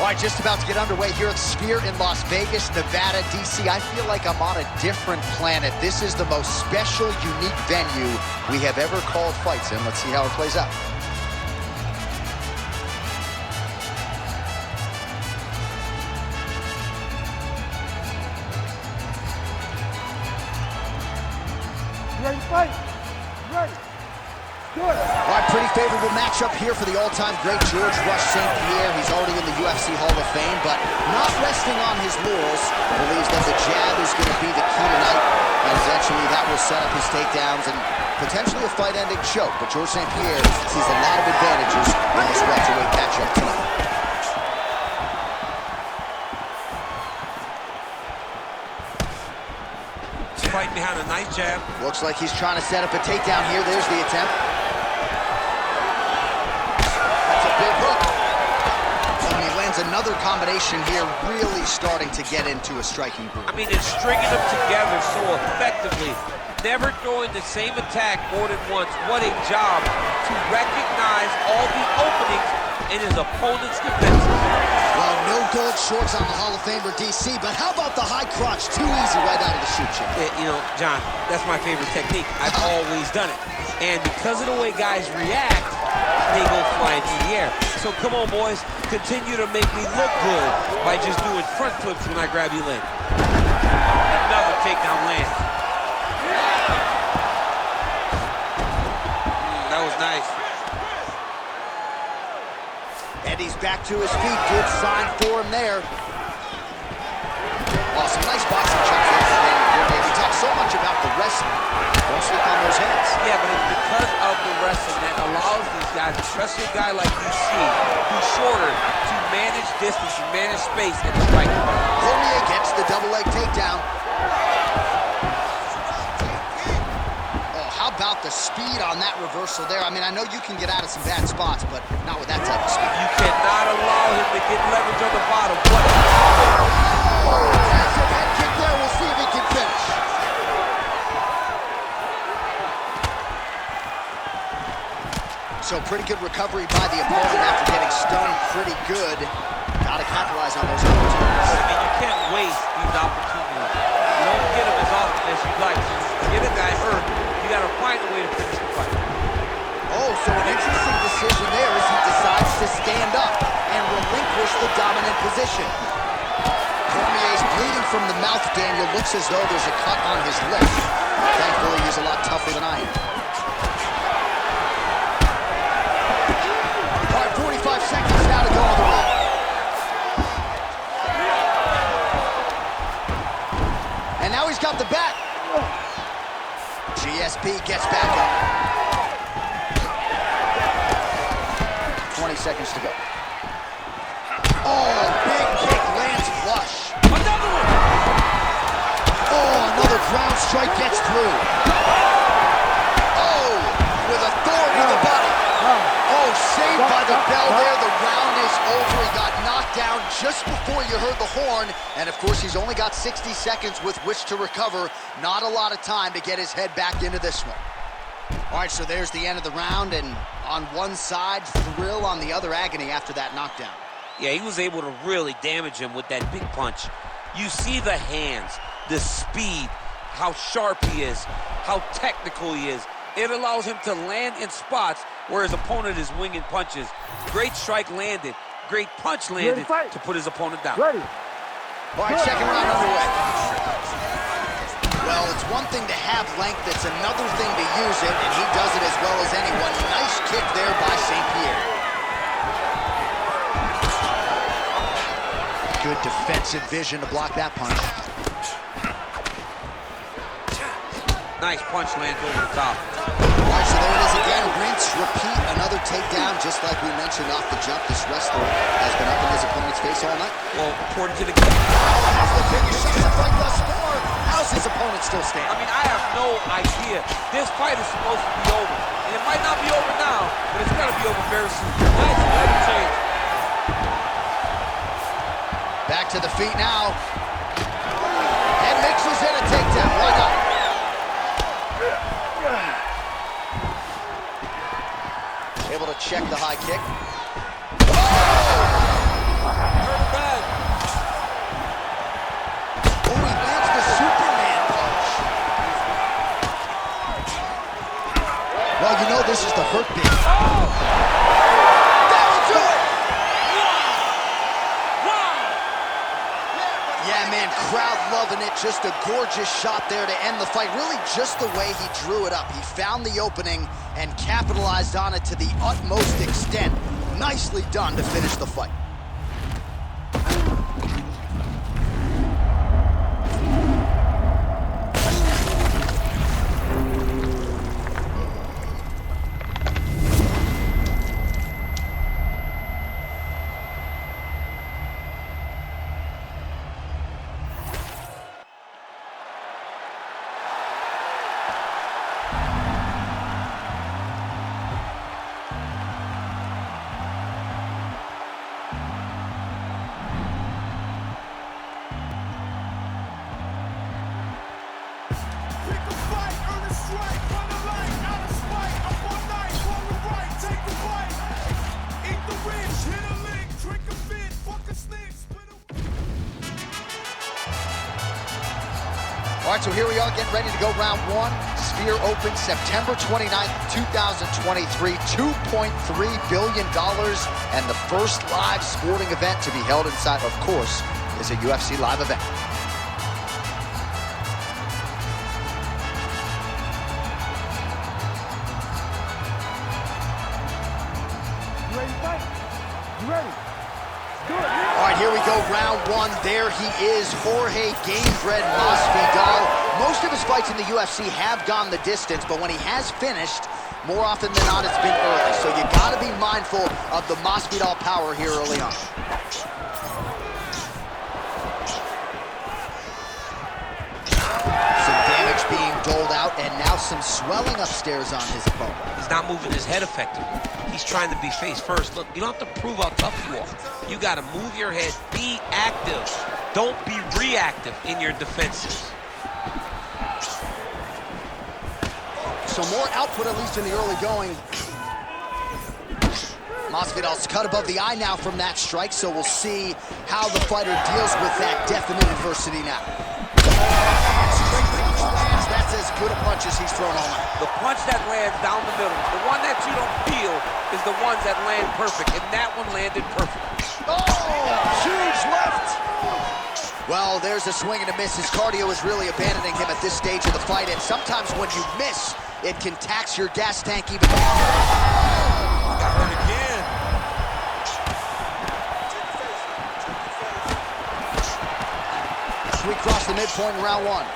All right, just about to get underway here at the Sphere in Las Vegas, Nevada, DC. I feel like I'm on a different planet. This is the most special, unique venue we have ever called fights in. Let's see how it plays out. You ready to fight? You ready? Good. All right, pretty favorable matchup here for the all-time great George Rush St. Pierre. He's already in the UFC Hall of Fame, but not resting on his laurels. Believes that the jab is going to be the key tonight, and eventually that will set up his takedowns and potentially a fight-ending choke. But George St. Pierre sees a lot of advantages in this welterweight matchup tonight. Fighting behind a nice jab. Looks like he's trying to set up a takedown here. There's the attempt. That's a big hook. And he lands another combination here, really starting to get into a striking groove. I mean, it's stringing them together so effectively. Never throwing the same attack more than once. What a job to recognize all the openings in his opponent's defense. Well, no gold shorts on the Hall of Famer DC, but how about the high crotch? Too easy right out of the chute, Chip. You know, John, that's my favorite technique. I've always done it. And because of the way guys react, they go flying through the air. So come on, boys. Continue to make me look good by just doing front flips when I grab your leg. Another takedown land. That was nice. And he's back to his feet. Good sign for him there. Awesome. Nice boxing chops there. We talk so much about the wrestling. Don't sleep on those hands. Yeah, but it's because of the wrestling that allows these guys, especially a guy like DC, who's shorter, to manage distance and manage space at the fight. Cormier gets the double leg takedown. How about the speed on that reversal there? I mean, I know you can get out of some bad spots, but not with that type of speed. You cannot allow him to get leverage on the bottom. Massive head kick there. We'll see if he can finish. So pretty good recovery by the opponent after getting stunned pretty good. Got to capitalize on those opportunities. I mean, you can't waste these opportunities. You don't get them as often as you'd like. So get a guy hurt. You got to find a way to finish the fight. Oh, so an interesting decision there as he decides to stand up and relinquish the dominant position. Cormier's bleeding from the mouth, Daniel. Looks as though there's a cut on his lip. Thankfully, he's a lot tougher than I am. All right, 45 seconds now to go on the round. And now he's got the back. GSP gets back up. 20 seconds to go. Oh, big kick lands flush. Another one! Oh, another ground strike gets through. Oh, with authority to the body. Oh, saved by the bell there. The round is over. He got knocked down just before you heard the horn. And, of course, he's only got 60 seconds with which to recover. Not a lot of time to get his head back into this one. All right, so there's the end of the round. And on one side, thrill, on the other, agony after that knockdown. Yeah, he was able to really damage him with that big punch. You see the hands, the speed, how sharp he is, how technical he is. It allows him to land in spots where his opponent is winging punches. Great strike landed. Great punch landed to put his opponent down. Ready. All right, second round underway. Well, it's one thing to have length, it's another thing to use it, and he does it as well as anyone. Nice kick there by St. Pierre. Good defensive vision to block that punch. Nice punch lands over the top. All right, so there it is again. Rinse, repeat, another takedown. Just like we mentioned off the jump, this wrestler has been up in his opponent's face all night. Well, according to the Oh, has the biggest shot of the fight thus far. How's his opponent still standing? I mean, I have no idea. This fight is supposed to be over. And it might not be over now, but it's got to be over very soon. Nice, another change. Back to the feet now. And mixes in a takedown. Why not? Able to check the high kick. Oh! Yeah, man, crowd loving it. Just a gorgeous shot there to end the fight. Really just the way he drew it up. He found the opening and capitalized on it to the utmost extent. Nicely done to finish the fight. All right, so here we are getting ready to go round one. Sphere opens September 29th, 2023, $2.3 billion, and the first live sporting event to be held inside, of course, is a UFC live event. You ready to fight? You ready? Do it. All right, here we go, round one. There he is, Jorge Gamebred Masvidal. Most of his fights in the UFC have gone the distance, but when he has finished, more often than not, it's been early. So you got to be mindful of the Masvidal power here early on. Some damage being doled out, and now some swelling upstairs on his opponent. He's not moving his head effectively. He's trying to be face first. Look, you don't have to prove how tough you are. You got to move your head, be active. Don't be reactive in your defenses. So more output, at least in the early going. Masvidal's cut above the eye now from that strike, so we'll see how the fighter deals with that definite adversity now. That's as good a punch as he's thrown all night. The punch that lands down the middle, the one that you don't feel, is the ones that land perfect, and that one landed perfect. Oh, huge left. Well, there's a swing and a miss. His cardio is really abandoning him at this stage of the fight, and sometimes when you miss, it can tax your gas tank even more. Got hurt again. We cross the midpoint in round one.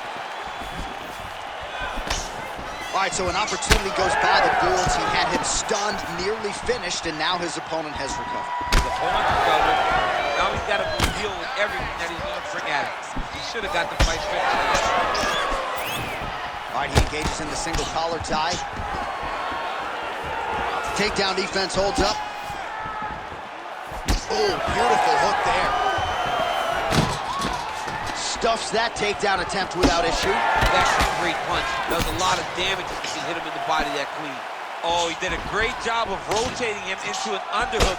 All right, so an opportunity goes by the Bulls. He had him stunned, nearly finished, and now his opponent has recovered. His opponent recovered. Now he's got to deal with everything that he's going to bring at him. He should have got the fight finished. All right, he engages in the single collar tie. Takedown defense holds up. Oh, beautiful hook there. Stuffs that takedown attempt without issue. That's a great punch. Does a lot of damage if you hit him in the body that clean. Oh, he did a great job of rotating him into an underhook.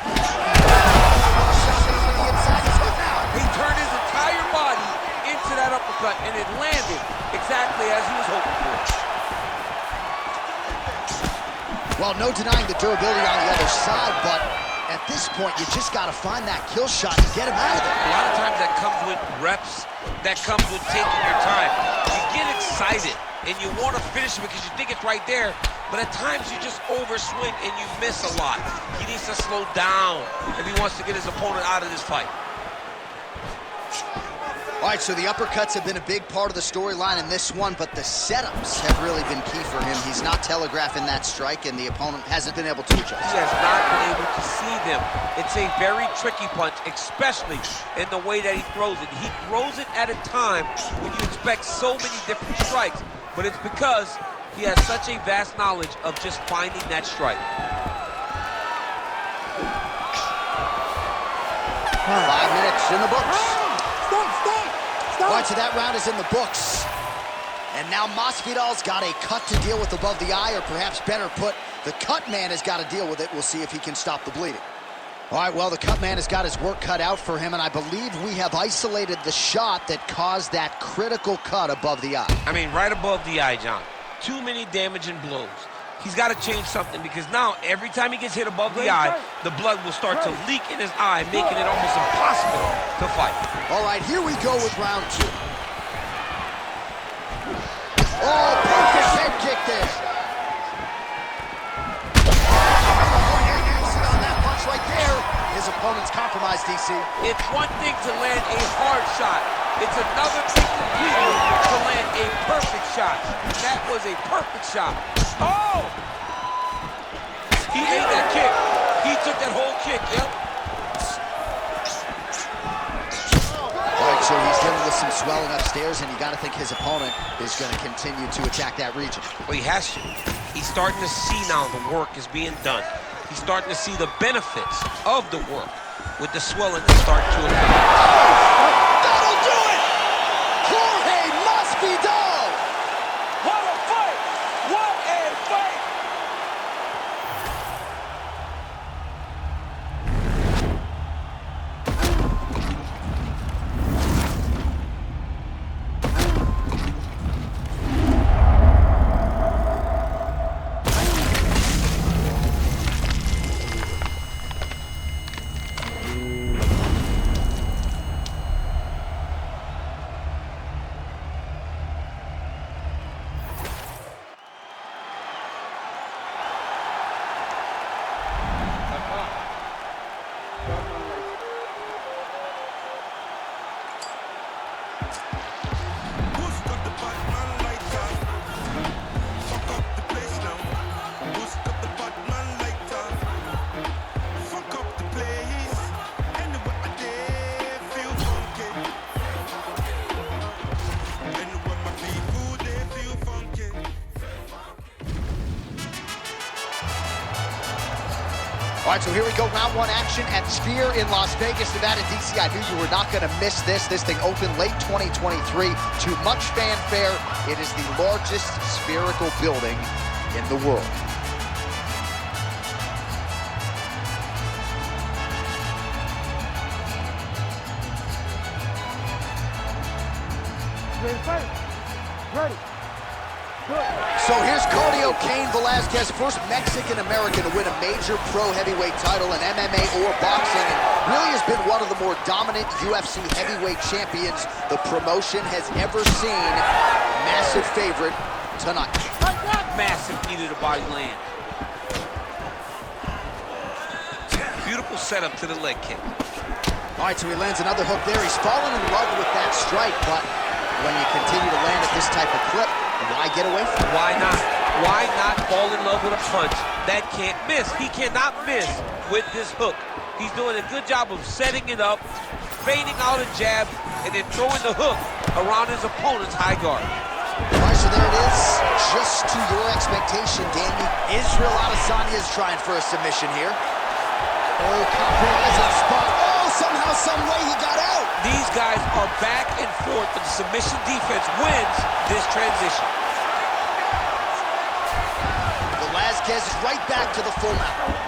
He turned his entire body into that uppercut, and it landed exactly as he was hoping for. Well, no denying the durability on the other side, but at this point, you just got to find that kill shot and get him out of there. A lot of times that comes with reps, that comes with taking your time. You get excited, and you want to finish it because you think it's right there, but at times you just overswing and you miss a lot. He needs to slow down if he wants to get his opponent out of this fight. All right, so the uppercuts have been a big part of the storyline in this one, but the setups have really been key for him. He's not telegraphing that strike, and the opponent hasn't been able to adjust. He has not been able to see them. It's a very tricky punch, especially in the way that he throws it. He throws it at a time when you expect so many different strikes, but it's because he has such a vast knowledge of just finding that strike. 5 minutes in the books. Stop. All right, so that round is in the books. And now Masvidal's got a cut to deal with above the eye, or perhaps better put, the cut man has got to deal with it. We'll see if he can stop the bleeding. All right, well, the cut man has got his work cut out for him, and I believe we have isolated the shot that caused that critical cut above the eye. I mean, right above the eye, John. Too many damaging blows. He's got to change something because now every time he gets hit above the eye, the blood will start to leak in his eye, making it almost impossible to fight. All right, here we go with round 2. Oh, perfect head kick there. On that punch right there. His opponent's compromised, DC. It's one thing to land a hard shot. It's another thing completely to land a perfect shot. That was a perfect shot. Oh! He ate that kick. He took that whole kick, yep. All right, so he's dealing with some swelling upstairs, and you got to think his opponent is going to continue to attack that region. Well, he has to. He's starting to see now the work is being done. He's starting to see the benefits of the work with the swelling that's starting to occur. That'll do it! Jorge Masvidal! What a fight! What a fight! All right, so here we go, round 1 action at Sphere in Las Vegas, Nevada, DC. I knew you were not going to miss this. This thing opened late 2023 to much fanfare. It is the largest spherical building in the world. Ready, fight. Ready. Good. So here's Cardio Cain Velasquez, first Mexican-American to win a major pro heavyweight title in MMA or boxing, and really has been one of the more dominant UFC heavyweight champions the promotion has ever seen. Massive favorite tonight. Massive knee to the body land. Beautiful setup to the leg kick. All right, so he lands another hook there. He's fallen in love with that strike, but when you continue to land at this type of clip, why get away from it? Why not? Why not fall in love with a punch that can't miss? He cannot miss with this hook. He's doing a good job of setting it up, fading out a jab, and then throwing the hook around his opponent's high guard. All right, so there it is. Just to your expectation, Danny. Israel Adesanya is trying for a submission here. Oh, compromising spot. Oh, somehow, some way he got out. These guys are back and forth, but the submission defense wins this transition. Velasquez is right back to the full mount.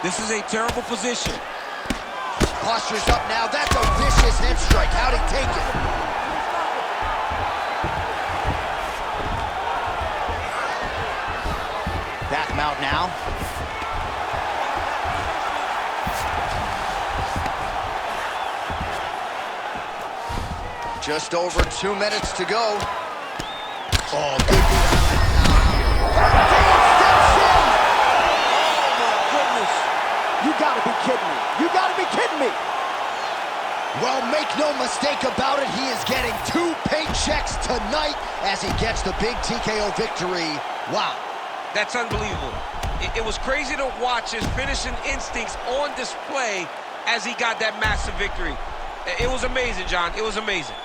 This is a terrible position. Posture's up now. That's a vicious head strike. How'd he take it? Back mount now. Just over 2 minutes to go. Oh, good You gotta be kidding me. You gotta be kidding me. Well, make no mistake about it, he is getting 2 paychecks tonight as he gets the big TKO victory. Wow. That's unbelievable. It was crazy to watch his finishing instincts on display as he got that massive victory. It was amazing, John. It was amazing.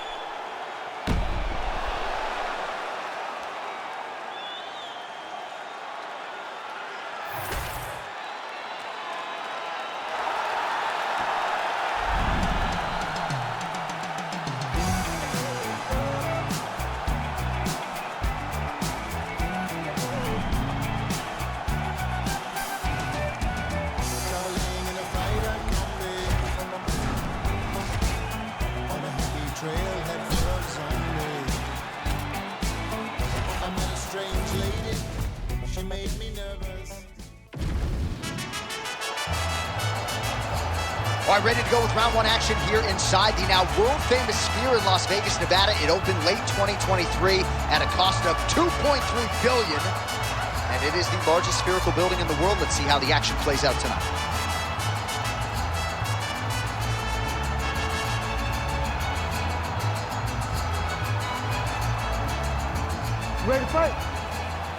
All right, ready to go with round one action here inside the now world-famous Sphere in Las Vegas, Nevada. It opened late 2023 at a cost of $2.3 billion. And it is the largest spherical building in the world. Let's see how the action plays out tonight. Ready to fight?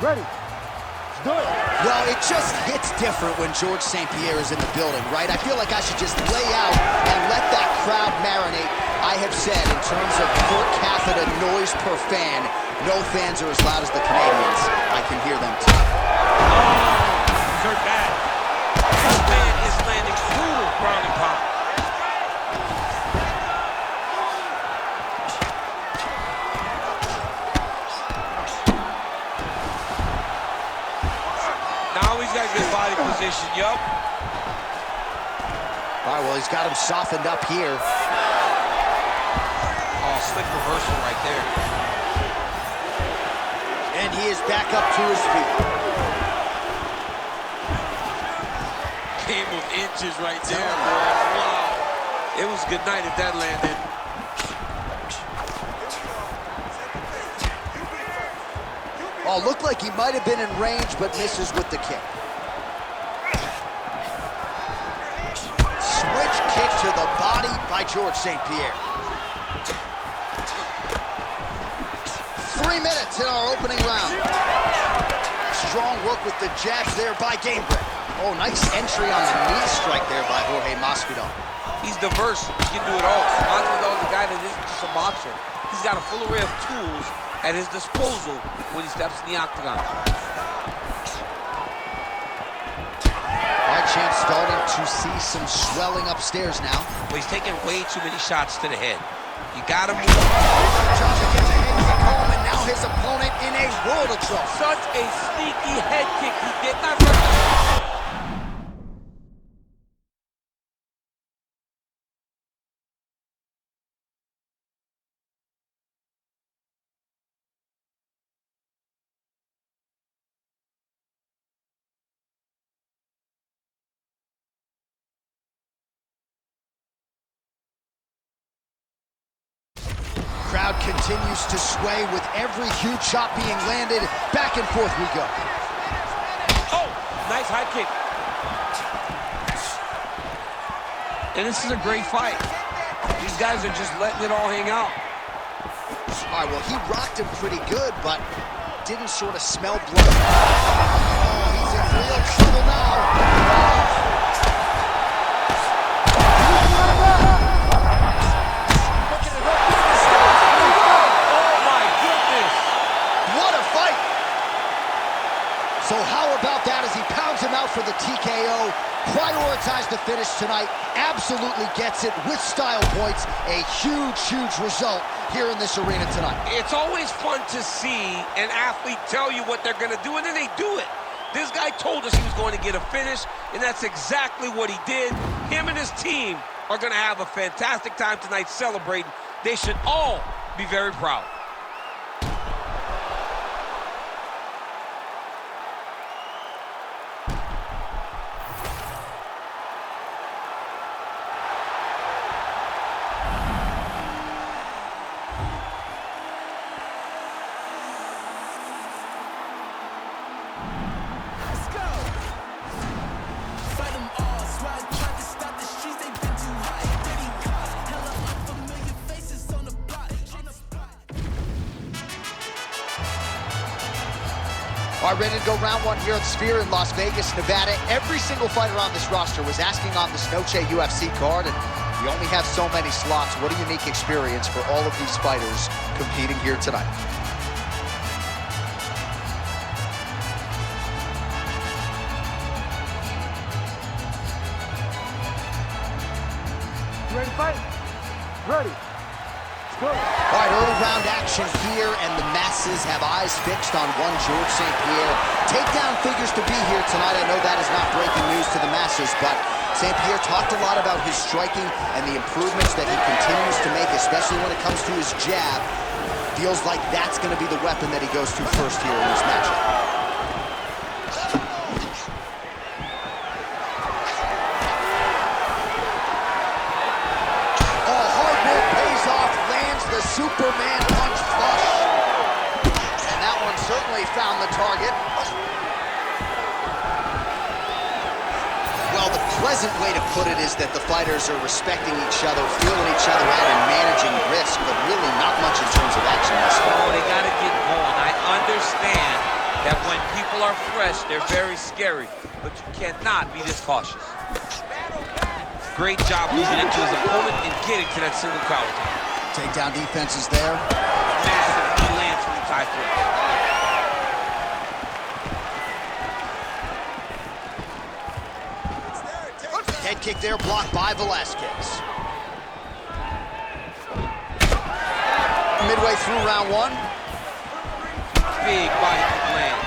Ready. Let's do it. Well, it just hits different when George St. Pierre is in the building, right? I feel like I should just lay out and let that crowd marinate. I have said, in terms of per capita noise per fan, no fans are as loud as the Canadians. I can hear them too. Oh, hurt bad. This man is landing brutal ground and pound. Now he's got good body position, yup. All right, well, he's got him softened up here. Oh, slick reversal right there. And he is back up to his feet. Game of inches right there, boy. Wow. It was a good night if that landed. Oh, looked like he might have been in range, but misses with the kick. Switch kick to the body by George St. Pierre. 3 minutes in our opening round. Strong work with the jabs there by Gamebreak. Oh, nice entry on the knee strike there by Jorge Masvidal. He's diverse. He can do it all. Masvidal is a guy that isn't just a boxer. He's got a full array of tools at his disposal when he steps in the octagon. All right, champ, starting to see some swelling upstairs now. But he's taking way too many shots to the head. You gotta move. Johnson gets a head kick home, and now his opponent in a world of trouble. Such a sneaky head kick. He did not recognize. Crowd continues to sway with every huge shot being landed. Back and forth we go. Oh, nice high kick. And this is a great fight. These guys are just letting it all hang out. All right, well, he rocked him pretty good, but didn't sort of smell blood. Oh, he's in real trouble now. So how about that as he pounds him out for the TKO? Prioritized the finish tonight. Absolutely gets it with style points. A huge, huge result here in this arena tonight. It's always fun to see an athlete tell you what they're going to do, and then they do it. This guy told us he was going to get a finish, and that's exactly what he did. Him and his team are going to have a fantastic time tonight celebrating. They should all be very proud. All right, ready to go round one here at Sphere in Las Vegas, Nevada. Every single fighter on this roster was asking on this Noche UFC card, and we only have so many slots. What a unique experience for all of these fighters competing here tonight. You ready to fight? Ready. All right, early round action here, and the masses have eyes fixed on one George St. Pierre. Takedown figures to be here tonight. I know that is not breaking news to the masses, but St. Pierre talked a lot about his striking and the improvements that he continues to make, especially when it comes to his jab. Feels like that's going to be the weapon that he goes to first here in this matchup. target. Well, the pleasant way to put it is that the fighters are respecting each other, feeling each other out, and managing risk, but really not much in terms of action this far. Oh, they got to get going. I understand that when people are fresh, they're very scary, but you cannot be this cautious. Great job moving into his opponent and getting to that single collar. Takedown defense is there. Massive knee lands from the tie through. Head kick there, blocked by Velasquez. Midway through round one. Big body kick land.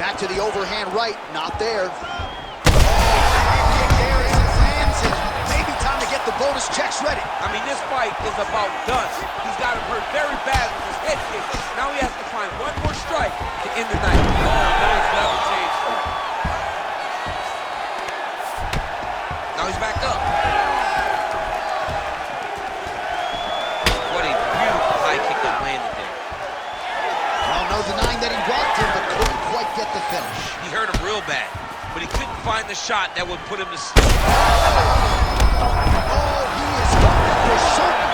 Back to the overhand right, not there. Hand kick there as it lands, and maybe time to get the bonus checks ready. I mean, this fight is about done. He's got him hurt very bad with his head kick. Now he has to find one more strike to end the night. Oh, nice level change. Now he's back up. What a beautiful high kick that landed there. Well, no denying that he rocked him, but couldn't quite get the finish. He hurt him real bad, but he couldn't find the shot that would put him to sleep. Oh, he is hurt for certain.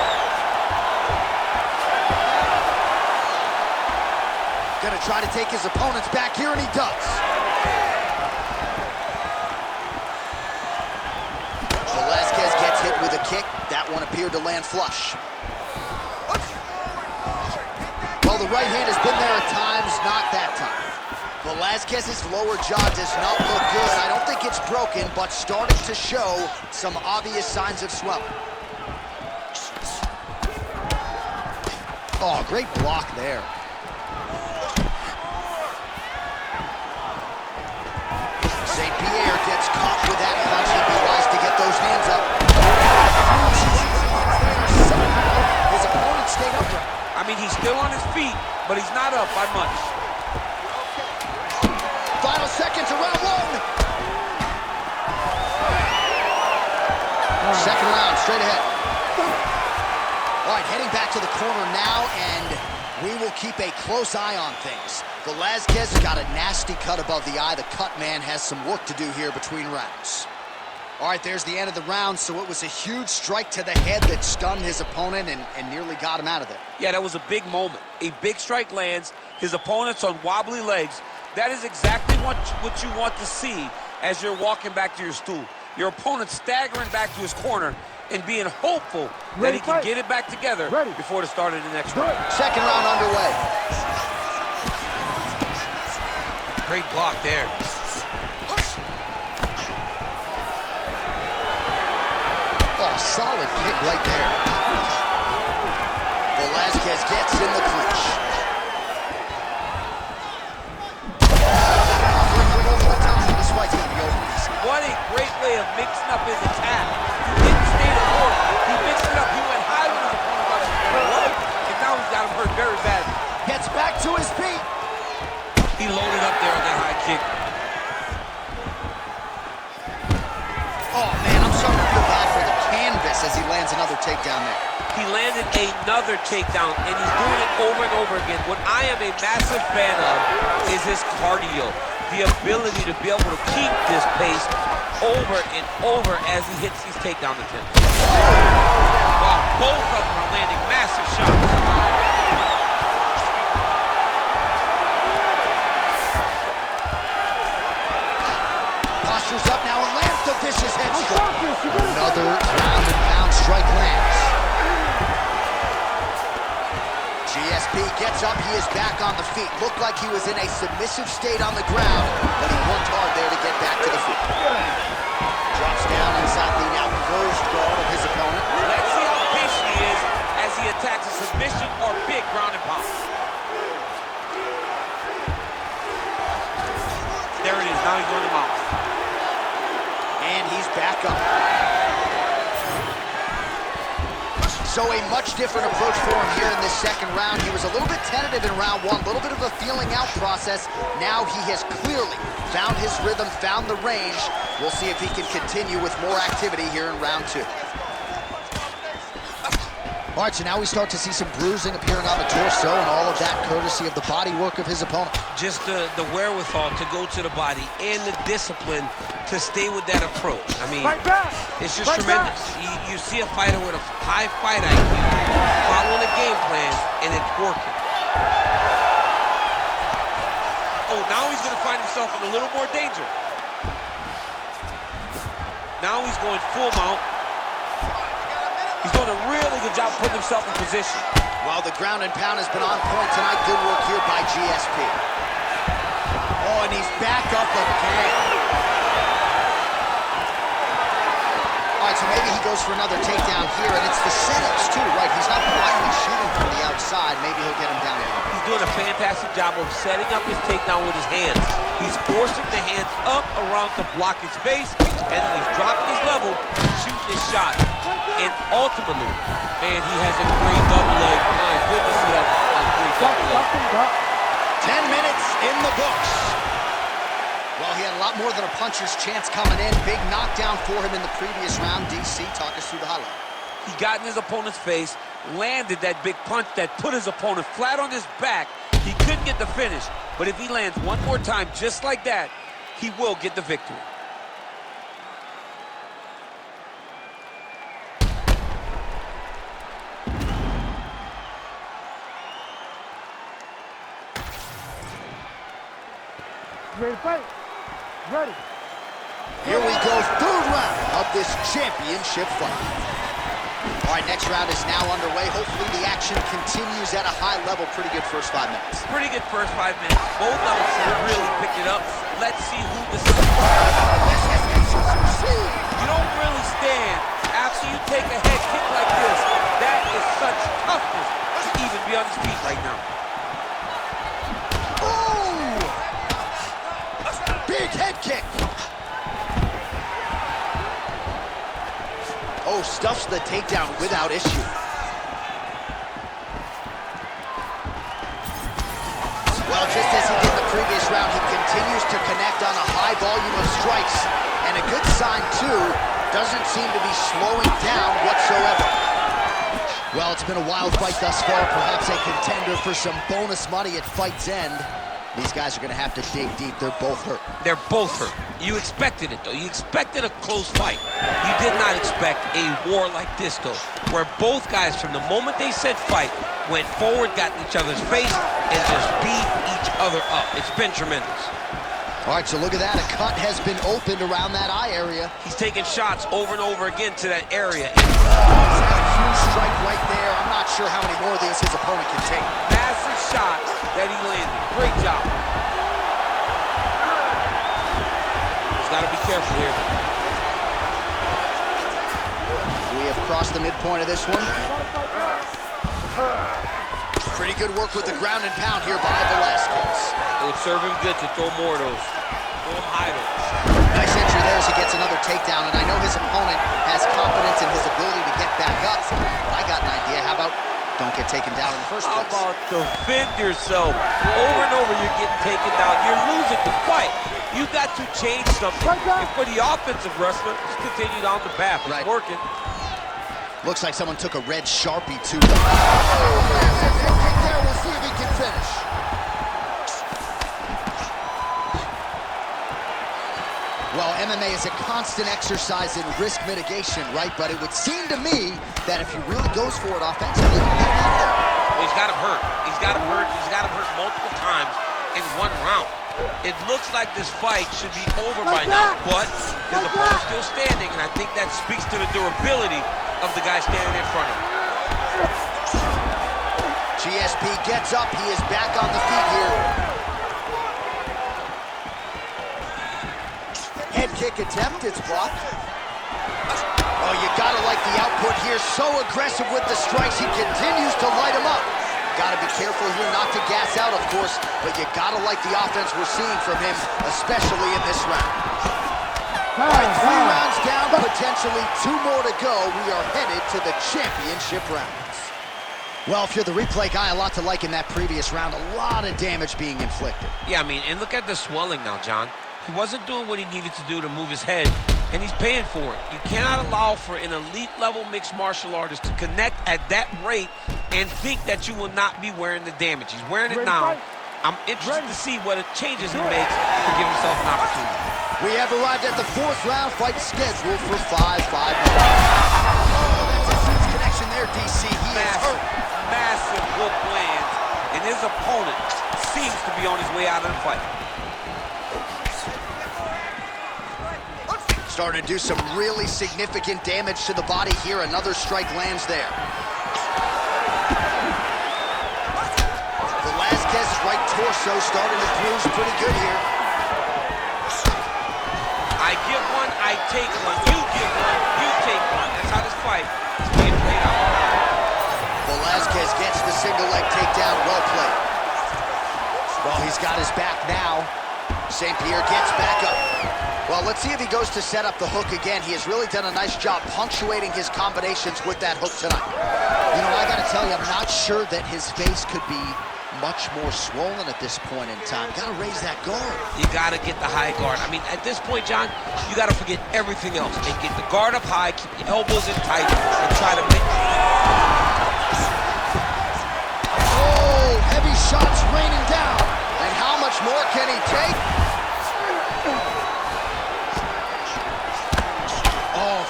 Gonna try to take his opponents back here, and he does. Velasquez gets hit with a kick. That one appeared to land flush. Well, the right hand has been there at times, not that time. Velasquez's lower jaw does not look good. I don't think it's broken, but starting to show some obvious signs of swelling. Oh, great block there. St. Pierre gets caught with that punch. He'd be wise to get those hands up. Somehow, his opponent stayed upright. I mean, he's still on his feet, but he's not up by much. Final seconds of round one. Second round, straight ahead. All right, heading back to the corner now, and we will keep a close eye on things. Velasquez has got a nasty cut above the eye. The cut man has some work to do here between rounds. All right, there's the end of the round, so it was a huge strike to the head that stunned his opponent and nearly got him out of there. Yeah, that was a big moment. A big strike lands, his opponent's on wobbly legs. That is exactly what you want to see as you're walking back to your stool. Your opponent staggering back to his corner and being hopeful that he can get it back together before the start of the next round. Second round underway. Great block there. Oh, solid kick right there. Velasquez gets in the clinch. This fight's gonna be over. What a great way of mixing up his attack. He didn't stay the court. He mixed it up. He went high with his opponent, and now he's got him hurt very badly. Gets back to his feet. He loaded up there on that high kick. Oh, man, I'm starting to feel bad for the canvas as he lands another takedown there. He landed another takedown, and he's doing it over and over again. What I am a massive fan of is his cardio, the ability to be able to keep this pace over and over as he hits these takedown attempts. Wow, both of them are landing massive shots. Posture's up now and lands the vicious head strike. Another ground and pound strike lands. GSP gets up, he is back on the feet. Looked like he was in a submissive state on the ground, but he worked hard there to get back to the feet. Drops down inside the now closed guard of his opponent. Let's see how patient he is as he attacks a submission or big ground and pound. There it is, now he's on the mount. And he's back up. So a much different approach for him here in this second round. He was a little bit tentative in round one, a little bit of a feeling out process. Now he has clearly found his rhythm, found the range. We'll see if he can continue with more activity here in round two. All right, so now we start to see some bruising appearing on the torso, and all of that courtesy of the body work of his opponent. Just the wherewithal to go to the body and the discipline to stay with that approach. I mean, it's just tremendous. You see a fighter with a high fight IQ following a game plan, and it's working. Oh, now he's going to find himself in a little more danger. Now he's going full mount. He's doing a really good job putting himself in position. Well, the ground and pound has been on point tonight. Good work here by GSP. Oh, and he's back up again. All right, so maybe he goes for another takedown here, and it's the setups too, right? He's not blindly shooting from the outside. Maybe he'll get him down again. He's doing a fantastic job of setting up his takedown with his hands. He's forcing the hands up around to block his face, and then he's dropping his level, shooting his shot. And ultimately, man, he has a great double leg. My goodness, he has a great double leg. 10 minutes in the books. Well, he had a lot more than a puncher's chance coming in. Big knockdown for him in the previous round. DC, talk us through the highlight. He got in his opponent's face, landed that big punch that put his opponent flat on his back. He couldn't get the finish, but if he lands one more time just like that, he will get the victory. Ready to fight? Ready. Here we go, third round of this championship fight. All right, next round is now underway. Hopefully the action continues at a high level. Pretty good first 5 minutes. Pretty good first 5 minutes. Both of them have really picked it up. Let's see who decides. You don't really stand after you take a head kick like this. That is such toughness to even be on his feet right now. Big head kick. Oh, stuffs the takedown without issue. Well, just as he did in the previous round, he continues to connect on a high volume of strikes. And a good sign, too, doesn't seem to be slowing down whatsoever. Well, it's been a wild fight thus far, perhaps a contender for some bonus money at fight's end. These guys are going to have to dig deep. They're both hurt. They're both hurt. You expected it, though. You expected a close fight. You did not expect a war like this, though, where both guys, from the moment they said fight, went forward, got in each other's face, and just beat each other up. It's been tremendous. All right, so look at that. A cut has been opened around that eye area. He's taking shots over and over again to that area. He's had a huge strike right there. I'm not sure how many more of these his opponent can take. Massive shot that he landed. Great job. He's got to be careful here. We have crossed the midpoint of this one. Pretty good work with the ground and pound here by Velasquez. It would serve him good to throw more of those. Throw him higher. Nice entry there as he gets another takedown, and I know his opponent has confidence in his ability to get back up, but I got an idea. How about don't get taken down in the first place? How about defend yourself? Over and over you're getting taken down. You're losing the fight. You got to change something. And for the offensive wrestler, just continue down the path. It's working. Looks like someone took a red Sharpie to the... We'll see if he can finish. Well, MMA is a constant exercise in risk mitigation, right? But it would seem to me that if he really goes for it offensively, he's got him hurt. He's got him hurt. He's got him hurt multiple times in one round. It looks like this fight should be over by now, but his opponent's still standing, and I think that speaks to the durability of the guy standing in front of him. GSP gets up. He is back on the feet here. Head kick attempt. It's blocked. Oh, you gotta like the output here. So aggressive with the strikes. He continues to light him up. Gotta be careful here not to gas out, of course, but you gotta like the offense we're seeing from him, especially in this round. All right, 3 rounds down, potentially 2 more to go. We are headed to the championship rounds. Well, if you're the replay guy, a lot to like in that previous round. A lot of damage being inflicted. Yeah, I mean, and look at the swelling now, John. He wasn't doing what he needed to do to move his head, and he's paying for it. You cannot allow for an elite-level mixed martial artist to connect at that rate and think that you will not be wearing the damage. He's wearing it now. I'm interested to see what changes he makes to give himself an opportunity. We have arrived at the 4th round, fight scheduled for 5 minutes. Oh, that's a huge connection there, DC. He is hurt. Massive hook lands, and his opponent seems to be on his way out of the fight. Starting to do some really significant damage to the body here. Another strike lands there. Velasquez's right torso starting to bruise pretty good here. I give one, I take one. You give one, you take one. That's how this fight is being played out. Velasquez gets the single leg takedown. Well played. Well, he's got his back now. St. Pierre gets back up. Well, let's see if he goes to set up the hook again. He has really done a nice job punctuating his combinations with that hook tonight. You know, I got to tell you, I'm not sure that his face could be much more swollen at this point in time. Got to raise that guard. You got to get the high guard. I mean, at this point, John, you got to forget everything else and get the guard up high, keep your elbows in tight, and try to make... Oh, heavy shots raining down. And how much more can he take?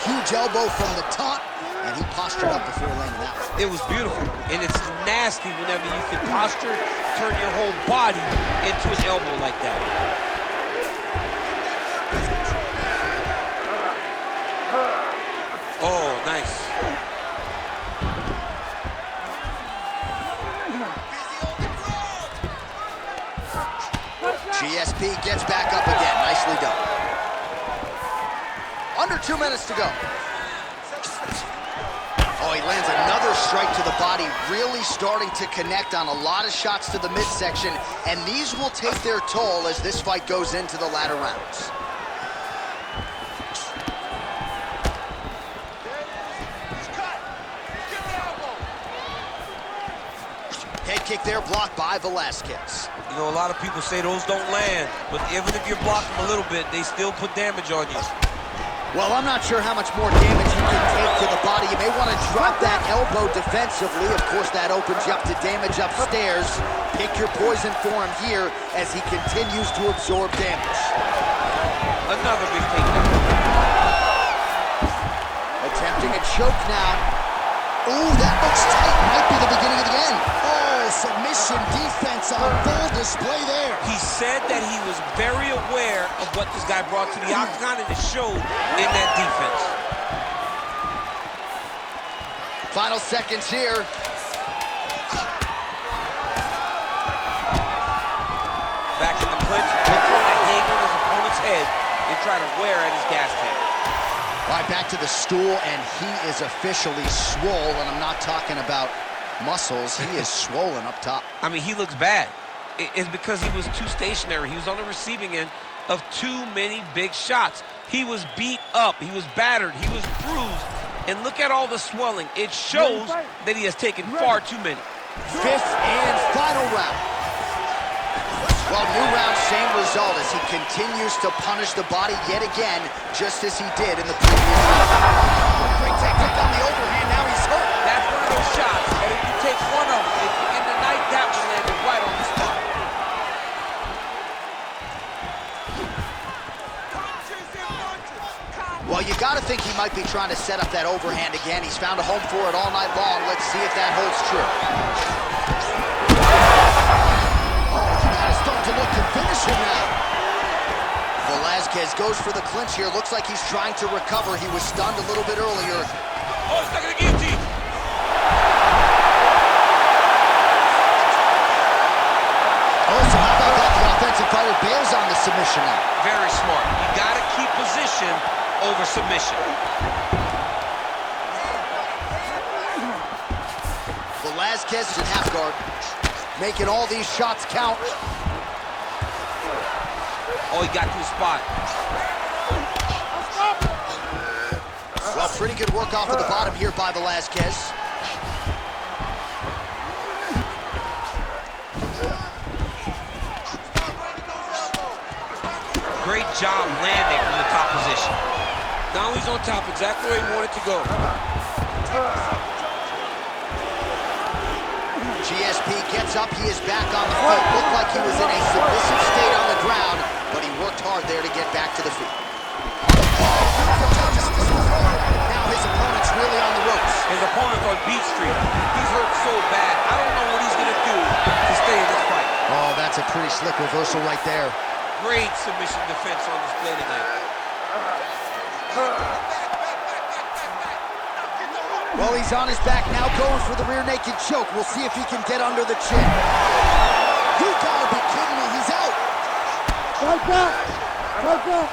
Huge elbow from the top, and he postured up before landing that one. It was beautiful, and it's nasty whenever you can posture, turn your whole body into an elbow like that. Oh, nice. GSP gets back up again. Nicely done. Under 2 minutes to go. Oh, he lands another strike to the body, really starting to connect on a lot of shots to the midsection, and these will take their toll as this fight goes into the latter rounds. Head kick there, blocked by Velasquez. You know, a lot of people say those don't land, but even if you block them a little bit, they still put damage on you. Well, I'm not sure how much more damage you can take to the body. You may want to drop that elbow defensively. Of course, that opens you up to damage upstairs. Pick your poison for him here as he continues to absorb damage. Another big takedown. Attempting a choke now. Ooh, that looks tight. Might be the beginning of the end. Oh, submission defense on full display there. He said that he was very aware of what this guy brought to the octagon, and it showed in that defense. Final seconds here. Back in the clinch, looking to hang on his opponent's head and try to wear at his gas tank. All right, back to the stool, and he is officially swole, and I'm not talking about muscles. He is swollen up top. I mean, he looks bad. It's because he was too stationary. He was on the receiving end of too many big shots. He was beat up. He was battered. He was bruised. And look at all the swelling. It shows that he has taken far too many. 5th and final round. Well, new round, same result as he continues to punish the body yet again, just as he did in the previous round. Great technique on the overhand. Now he's hurt. That's one of those shots that if you take one of them, in the night, that one landed right on the spot. Well, you got to think he might be trying to set up that overhand again. He's found a home for it all night long. Let's see if that holds true. Starting to look to finish him now. Velasquez goes for the clinch here. Looks like he's trying to recover. He was stunned a little bit earlier. Oh, stuck in the guillotine. Oh, so how about that? The offensive fighter bails on the submission now. Very smart. You got to keep position over submission. Velasquez is in half guard, making all these shots count. Oh, he got to his spot. Well, pretty good work off of the bottom here by Velasquez. great job landing in the top position. Now he's on top, exactly where he wanted to go. GSP gets up, he is back on the feet. Looked like he was in a submissive state on the ground, but he worked hard there to get back to the feet. Now his opponent's really on the ropes. His opponent's on beat street. He's hurt so bad. I don't know what he's going to do to stay in this fight. Oh, that's a pretty slick reversal right there. Great submission defense on display tonight. Well, he's on his back now, going for the rear naked choke. We'll see if he can get under the chin. You gotta be kidding me, he's out. Right back. Right back.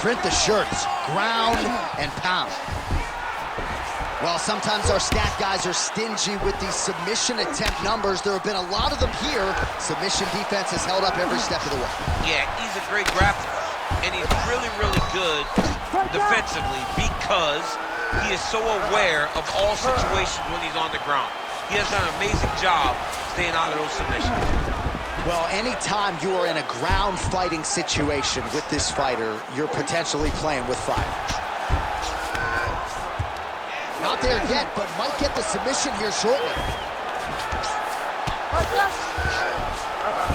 Print the shirts, ground and pound. Well, sometimes our stat guys are stingy with these submission attempt numbers. There have been a lot of them here. Submission defense has held up every step of the way. Yeah, he's a great grappler, and he's really, really good defensively because he is so aware of all situations when he's on the ground. He has done an amazing job staying out of those submissions. Well, anytime you are in a ground fighting situation with this fighter, you're potentially playing with fire. Not there yet, but might get the submission here shortly.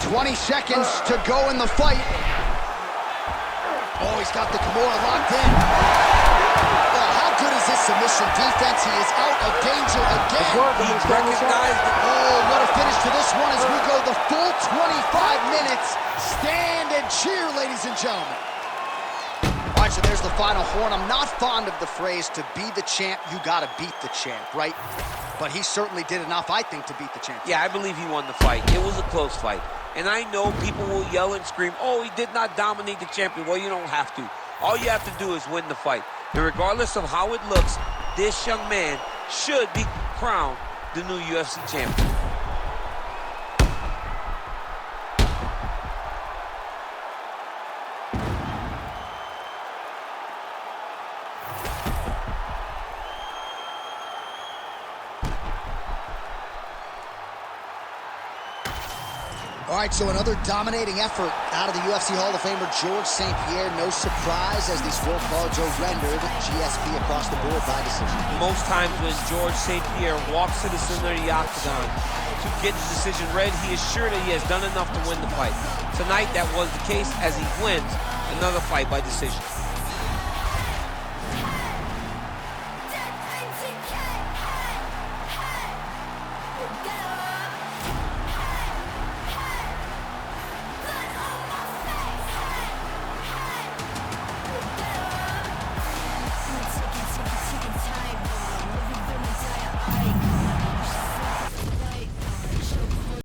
20 seconds to go in the fight. Oh, he's got the Kimura locked in. Oh, how good is his submission defense? He is out of danger again. He recognized it. Oh, what a finish to this one as we go the full 25 minutes. Stand and cheer, ladies and gentlemen. All right, so there's the final horn. I'm not fond of the phrase, to be the champ, you gotta beat the champ, right? But he certainly did enough, I think, to beat the champ. Yeah, I believe he won the fight. It was a close fight. And I know people will yell and scream, oh, he did not dominate the champion. Well, you don't have to. All you have to do is win the fight. And regardless of how it looks, this young man should be crowned the new UFC champion. All right, so another dominating effort out of the UFC Hall of Famer George St. Pierre. No surprise as these scorecards are rendered. GSP across the board by decision. Most times when George St. Pierre walks to the center of the octagon to get the decision read, he is sure that he has done enough to win the fight. Tonight, that was the case as he wins another fight by decision.